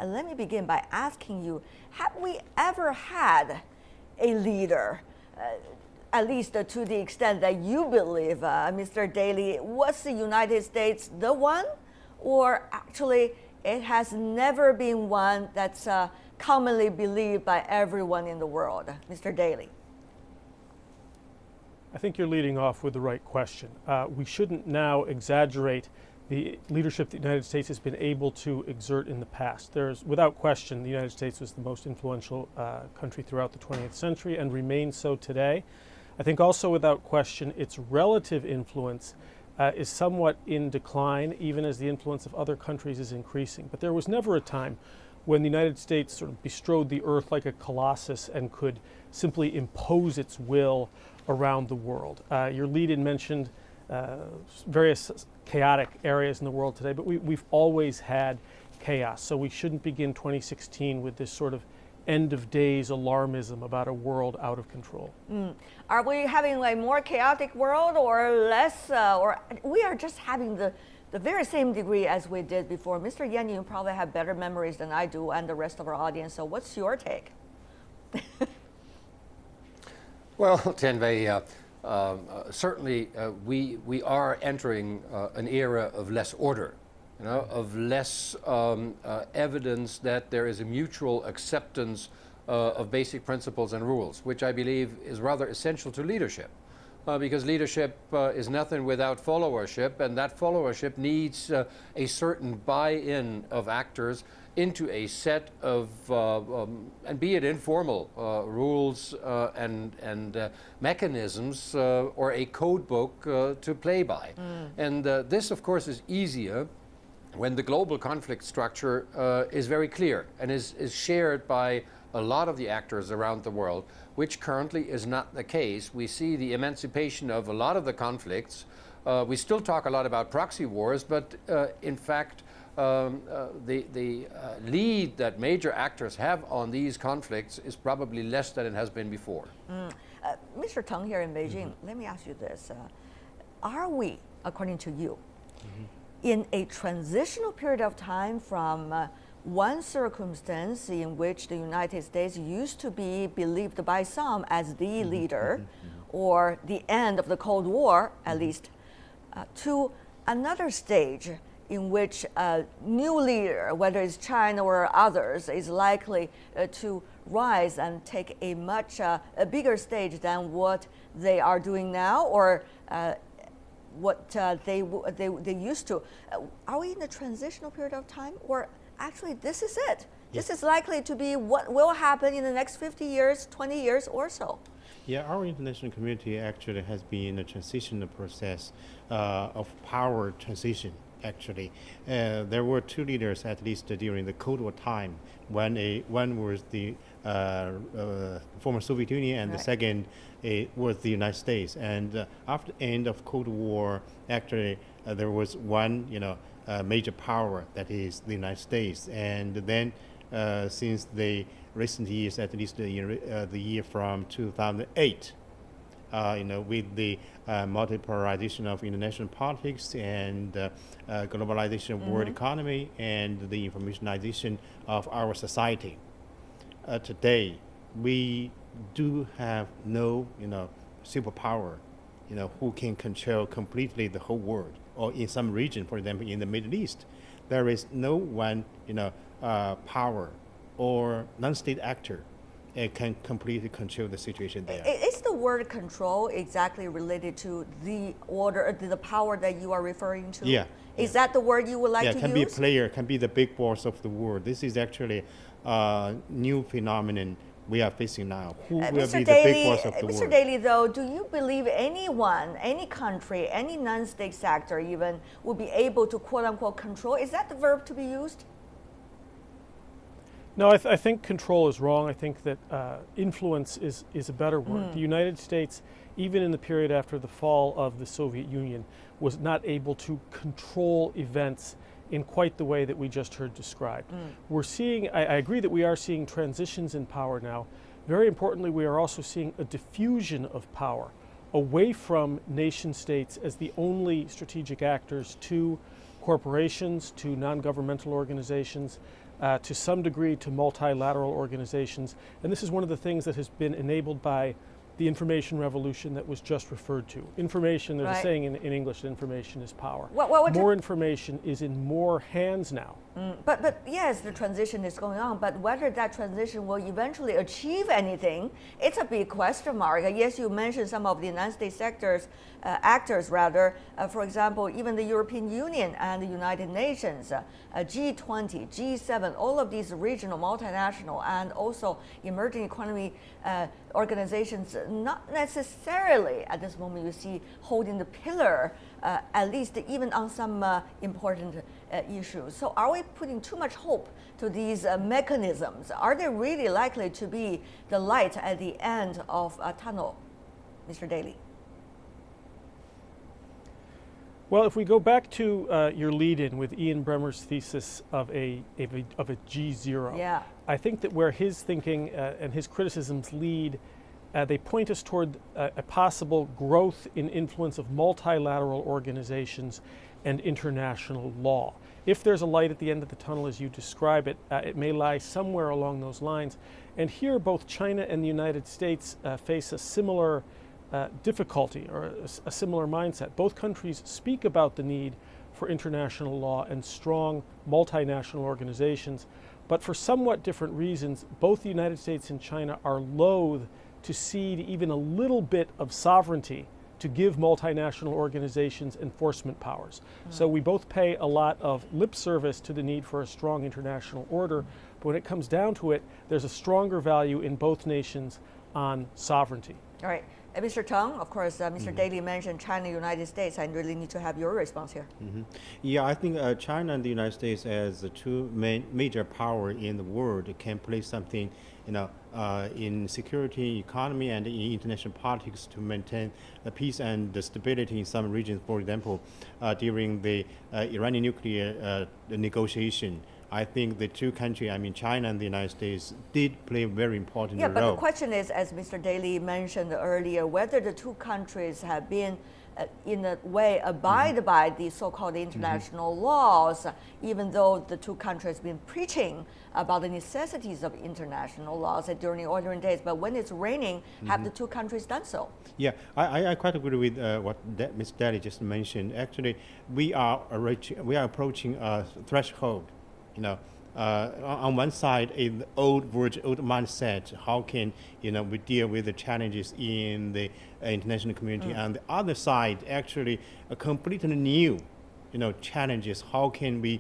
let me begin by asking you, have we ever had a leader, at least to the extent that you believe, Mr. Daly, was the United States the one? Or actually, it has never been one that's commonly believed by everyone in the world? Mr. Daly. I think you're leading off with the right question. We shouldn't now exaggerate the leadership the United States has been able to exert in the past. There's, without question, the United States was the most influential country throughout the 20th century and remains so today. I think also without question its relative influence is somewhat in decline, even as the influence of other countries is increasing. But there was never a time when the United States sort of bestrode the earth like a colossus and could simply impose its will around the world. Your lead-in mentioned various chaotic areas in the world today, but we've always had chaos. So we shouldn't begin 2016 with this sort of end of days alarmism about a world out of control. Are we having a more chaotic world or less, or we are just having the very same degree as we did before? Mr. Yan, you probably have better memories than I do and the rest of our audience, so what's your take? Well, Tianwei, certainly we are entering an era of less order, of less evidence that there is a mutual acceptance of basic principles and rules, which I believe is rather essential to leadership. Because leadership is nothing without followership, and that followership needs a certain buy-in of actors into a set of, and be it informal rules and mechanisms or a code book to play by. And this, of course, is easier when the global conflict structure is very clear and is shared by a lot of the actors around the world, which currently is not the case. We see the emancipation of a lot of the conflicts. We still talk a lot about proxy wars, but in fact, the lead that major actors have on these conflicts is probably less than it has been before. Mr. Teng here in Beijing, let me ask you this. Are we, according to you, in a transitional period of time from one circumstance in which the United States used to be believed by some as the leader, or the end of the Cold War, at least, to another stage in which a new leader, whether it's China or others, is likely to rise and take a much a bigger stage than what they are doing now, or what they used to. Are we in a transitional period of time, or actually this is it? Yes. This is likely to be what will happen in the next 50 years, 20 years or so? Yeah, our international community actually has been in a transitional process of power transition. Actually, there were two leaders, at least during the Cold War time. One was the former Soviet Union, and the second was the United States. And after the end of Cold War, actually there was one, major power, that is the United States. And then since the recent years, at least the year from 2008. With the multipolarization of international politics and globalization of world economy and the informationization of our society. Today, we do have no, superpower, who can control completely the whole world, or in some region, for example, in the Middle East, there is no one, power or non-state actor can completely control the situation there. Is the word control exactly related to the order, the power that you are referring to? Yeah. Is that the word you would like to use? Yeah, can be a player, can be the big boss of the world. This is actually a new phenomenon we are facing now. Who will be the big boss of the world? Mr. Daly, though, do you believe anyone, any country, any non-state actor even, will be able to quote-unquote control? Is that the verb to be used? No, I think control is wrong. I think that influence is a better word. The United States, even in the period after the fall of the Soviet Union, was not able to control events in quite the way that we just heard described. We're seeing, I agree that we are seeing transitions in power now. Very importantly, we are also seeing a diffusion of power away from nation states as the only strategic actors to corporations, to non-governmental organizations, to some degree to multilateral organizations. And this is one of the things that has been enabled by the information revolution that was just referred to. Information, there's a saying in English, information is power. More information is in more hands now. But yes, the transition is going on, but whether that transition will eventually achieve anything, it's a big question mark. Yes, you mentioned some of the United States actors, for example, even the European Union and the United Nations, G20, G7, all of these regional, multinational, and also emerging economy organizations, not necessarily at this moment you see holding the pillar, at least even on some important issues. So are we putting too much hope to these mechanisms? Are they really likely to be the light at the end of a tunnel, Mr. Daly? Well, if we go back to your lead-in with Ian Bremmer's thesis of a G0, I think that where his thinking and his criticisms lead, they point us toward a possible growth in influence of multilateral organizations and international law. If there's a light at the end of the tunnel, as you describe it, it may lie somewhere along those lines. And here, both China and the United States face a similar difficulty or a similar mindset. Both countries speak about the need for international law and strong multinational organizations, but for somewhat different reasons, both the United States and China are loath to cede even a little bit of sovereignty to give multinational organizations enforcement powers. So we both pay a lot of lip service to the need for a strong international order, but when it comes down to it, there's a stronger value in both nations on sovereignty. All right. Mr. Teng, of course, Mr. Daly mentioned China, United States. I really need to have your response here. Yeah, I think China and the United States as the two major power in the world can play something, in security, economy, and in international politics to maintain the peace and the stability in some regions. For example, during the Iranian nuclear negotiation, I think the two countries, China and the United States, did play a very important role. Yeah, but the question is, as Mr. Daly mentioned earlier, whether the two countries have been, in a way, abide by the so-called international laws, even though the two countries have been preaching about the necessities of international laws during the ordinary days. But when it's raining, have the two countries done so? Yeah, I quite agree with what Mr. Daly just mentioned. Actually, we are approaching a threshold. On one side, an old mindset. How can we deal with the challenges in the international community? And the other side, actually, a completely new, challenges. How can we,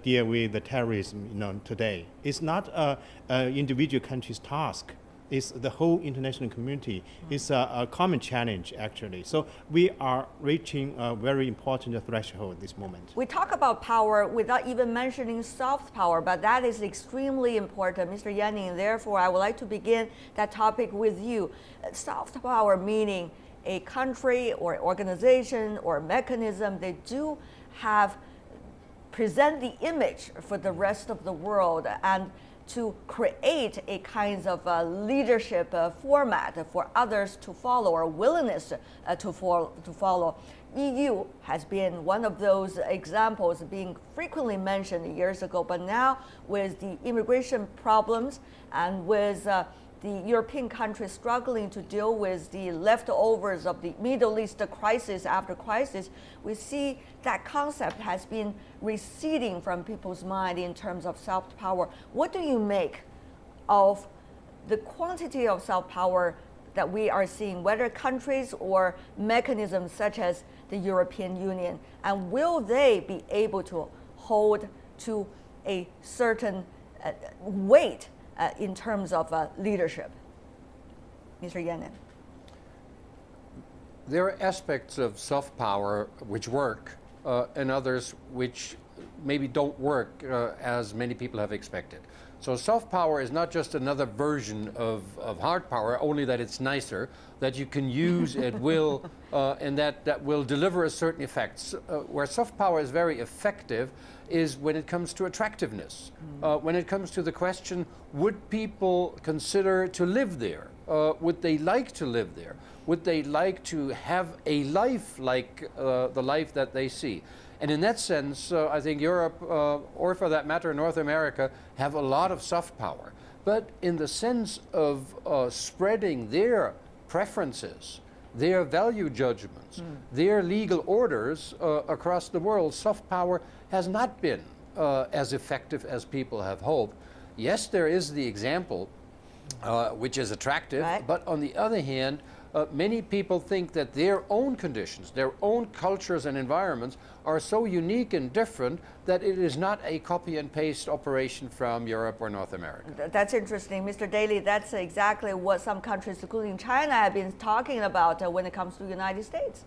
deal with the terrorism, today? It's not a individual country's task. It's the whole international community. It's a common challenge, actually. So we are reaching a very important threshold at this moment. We talk about power without even mentioning soft power, but that is extremely important. Mr. Yanning, therefore, I would like to begin that topic with you. Soft power meaning a country or organization or mechanism, they do have present the image for the rest of the world and to create a kind of leadership format for others to follow or willingness to follow. EU has been one of those examples being frequently mentioned years ago, but now with the immigration problems and with the European countries struggling to deal with the leftovers of the Middle East crisis after crisis, we see that concept has been receding from people's mind in terms of soft power. What do you make of the quantity of soft power that we are seeing, whether countries or mechanisms such as the European Union, and will they be able to hold to a certain weight in terms of leadership? Mr. Yanning. There are aspects of soft power which work and others which maybe don't work as many people have expected. So soft power is not just another version of hard power, only that it's nicer, that you can use at will, and that will deliver a certain effects. Where soft power is very effective is when it comes to attractiveness, when it comes to the question, would people consider to live there? Would they like to live there? Would they like to have a life like the life that they see? And in that sense, I think Europe, or for that matter, North America, have a lot of soft power. But in the sense of spreading their preferences, their value judgments, their legal orders across the world, soft power has not been as effective as people have hoped. Yes, there is the example, which is attractive, right. but on the other hand, many people think that their own conditions, their own cultures and environments are so unique and different that it is not a copy and paste operation from Europe or North America. That's interesting, Mr. Daly. That's exactly what some countries, including China, have been talking about when it comes to the United States.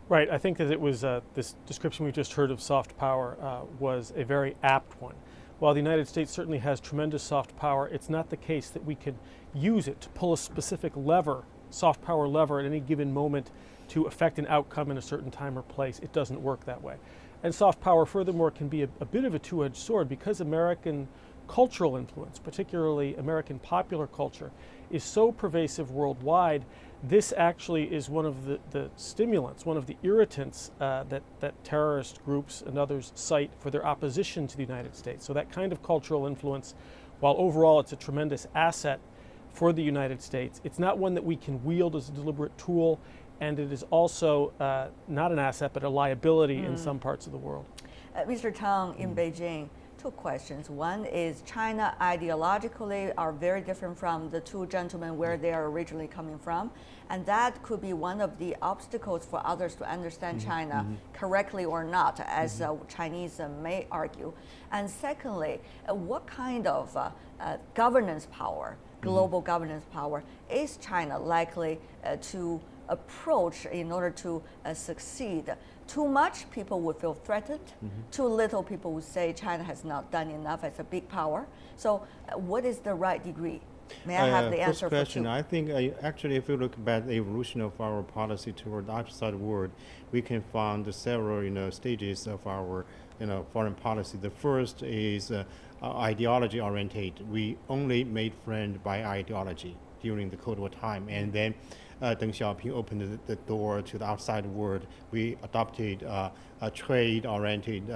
Right. I think that it was this description we just heard of soft power was a very apt one. While the United States certainly has tremendous soft power, it's not the case that we can use it to pull a specific lever, soft power lever, at any given moment to affect an outcome in a certain time or place. It doesn't work that way. And soft power, furthermore, can be a bit of a two-edged sword because American cultural influence, particularly American popular culture, is so pervasive worldwide. This actually is one of the stimulants, one of the irritants that terrorist groups and others cite for their opposition to the United States. So that kind of cultural influence, while overall it's a tremendous asset for the United States, it's not one that we can wield as a deliberate tool, and it is also not an asset but a liability in some parts of the world. Mr. Teng, in Beijing, two questions. One is China ideologically are very different from the two gentlemen where they are originally coming from, and that could be one of the obstacles for others to understand China correctly or not, as Chinese may argue. And secondly, what kind of governance power, global governance power, is China likely to approach in order to succeed? Too much, people would feel threatened. Too little, people would say China has not done enough as a big power. So what is the right degree? May I have the answer first question, for two? I think actually if you look at the evolution of our policy toward the outside world, we can find several stages of our foreign policy. The first is ideology oriented. We only made friends by ideology during the Cold War time, and then Deng Xiaoping opened the door to the outside world. We adopted a trade-oriented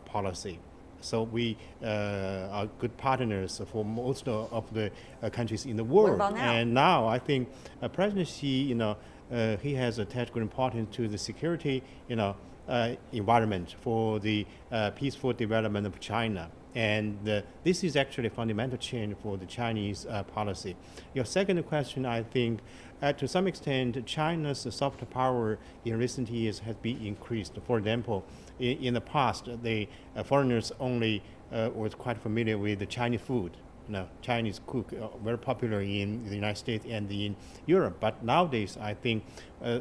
policy. So we are good partners for most of the countries in the world. What about now? And now I think President Xi, he has attached great importance to the security, environment for the peaceful development of China. And this is actually a fundamental change for the Chinese policy. Your second question, I think, to some extent, China's soft power in recent years has been increased. For example, in the past, the foreigners only was quite familiar with the Chinese food. Chinese cook very popular in the United States and in Europe. But nowadays, I think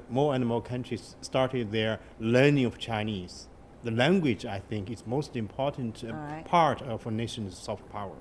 more and more countries started their learning of Chinese. The language, I think, is most important part of a nation's soft power.